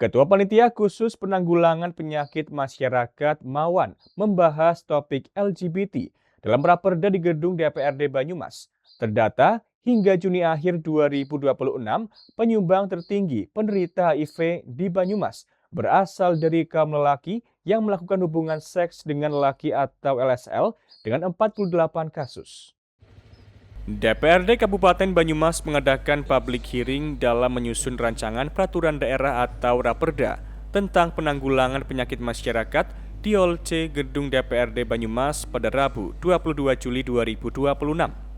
Ketua Panitia Khusus Penanggulangan Penyakit Masyarakat Mawan membahas topik LGBT dalam raperda di gedung DPRD Banyumas. Terdata, hingga Juni akhir 2026, penyumbang tertinggi penderita HIV di Banyumas berasal dari kaum lelaki yang melakukan hubungan seks dengan lelaki atau LSL dengan 48 kasus. DPRD Kabupaten Banyumas mengadakan public hearing dalam menyusun rancangan peraturan daerah atau raperda tentang penanggulangan penyakit masyarakat di Hall C Gedung DPRD Banyumas pada Rabu 22 Juli 2026.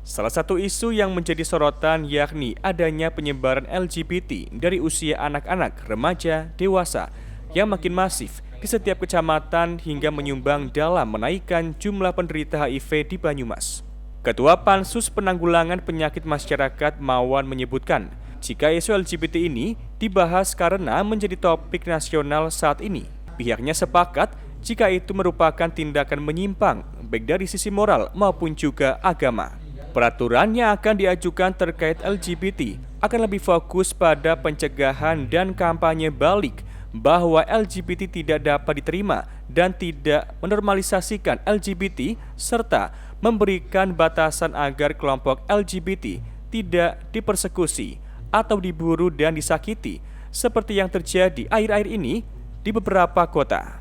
Salah satu isu yang menjadi sorotan yakni adanya penyebaran LGBT dari usia anak-anak, remaja, dewasa yang makin masif di setiap kecamatan hingga menyumbang dalam menaikkan jumlah penderita HIV di Banyumas. Ketua Pansus Penanggulangan Penyakit Masyarakat Mawan menyebutkan, jika isu LGBT ini dibahas karena menjadi topik nasional saat ini. Pihaknya sepakat jika itu merupakan tindakan menyimpang, baik dari sisi moral maupun juga agama. Peraturan yang akan diajukan terkait LGBT akan lebih fokus pada pencegahan dan kampanye balik bahwa LGBT tidak dapat diterima dan tidak menormalisasikan LGBT serta memberikan batasan agar kelompok LGBT tidak dipersekusi atau diburu dan disakiti seperti yang terjadi akhir-akhir ini di beberapa kota.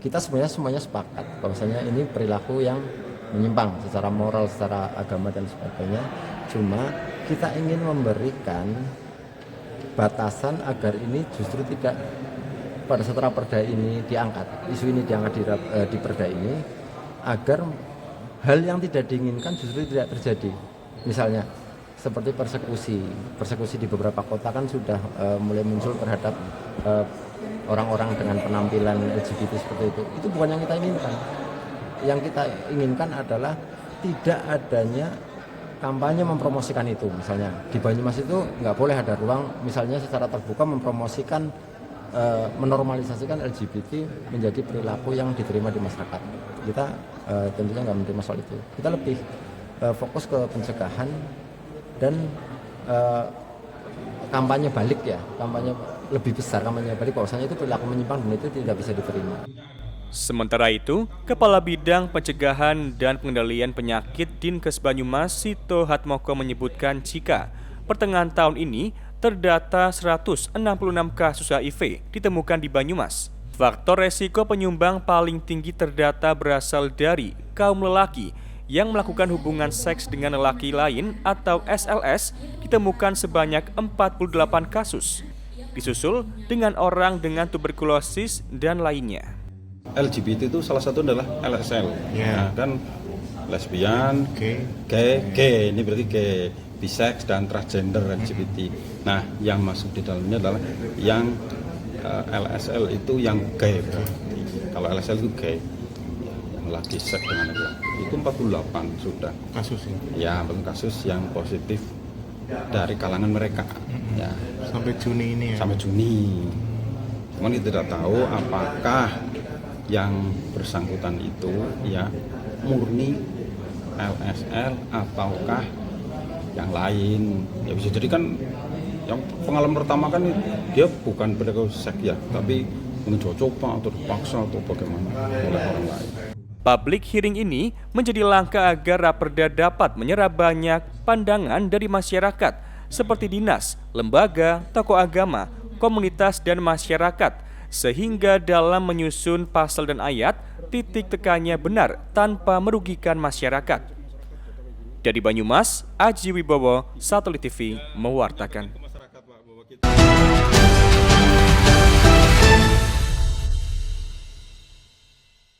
Kita semuanya sepakat bahwasanya ini perilaku yang menyimpang secara moral, secara agama dan sebagainya. Cuma kita ingin memberikan batasan agar ini justru tidak pada saat raperda ini diangkat, isu ini diangkat di perda ini agar hal yang tidak diinginkan justru tidak terjadi. Misalnya seperti persekusi di beberapa kota kan sudah mulai muncul terhadap orang-orang dengan penampilan LGBT seperti itu. Itu bukan yang kita inginkan. Yang kita inginkan adalah tidak adanya kampanye mempromosikan itu. Misalnya di Banyumas itu nggak boleh ada ruang misalnya secara terbuka mempromosikan menormalisasikan LGBT menjadi perilaku yang diterima di masyarakat. Kita tentunya nggak menerima soal itu. Kita lebih fokus ke pencegahan dan kampanye balik ya, kampanye lebih besar, kampanye balik bahwasanya itu perilaku menyimpang dan itu tidak bisa diterima. Sementara itu, Kepala Bidang Pencegahan dan Pengendalian Penyakit Dinkes Banyumas Sito Hatmoko menyebutkan jika pertengahan tahun ini terdata 166 kasus HIV ditemukan di Banyumas. Faktor resiko penyumbang paling tinggi terdata berasal dari kaum lelaki yang melakukan hubungan seks dengan lelaki lain atau SLS ditemukan sebanyak 48 kasus. Disusul dengan orang dengan tuberkulosis dan lainnya. LGBT itu salah satu adalah LSL, ya kan lesbian, gay, ini berarti gay, bisex dan transgender LGBT. Nah, yang masuk di dalamnya adalah yang LSL itu yang gay berarti. Kalau LSL itu gay, yang lagi seks dengan laki-laki itu 48 sudah kasus ini. Ya, kasus yang positif dari kalangan mereka. Ya. Sampai Juni ini ya. Sampai Juni. Cuman kita tidak tahu apakah yang bersangkutan itu ya murni LSL ataukah yang lain. Ya bisa jadi kan yang pengalaman pertama kan dia bukan perilaku seks ya, tapi mungkin coba atau dipaksa atau bagaimana oleh orang lain. Public hearing ini menjadi langkah agar raperda dapat menyerap banyak pandangan dari masyarakat seperti dinas, lembaga, tokoh agama, komunitas dan masyarakat sehingga dalam menyusun pasal dan ayat titik tekannya benar tanpa merugikan masyarakat. Dari Banyumas, Aji Wibowo, Satelit TV mewartakan.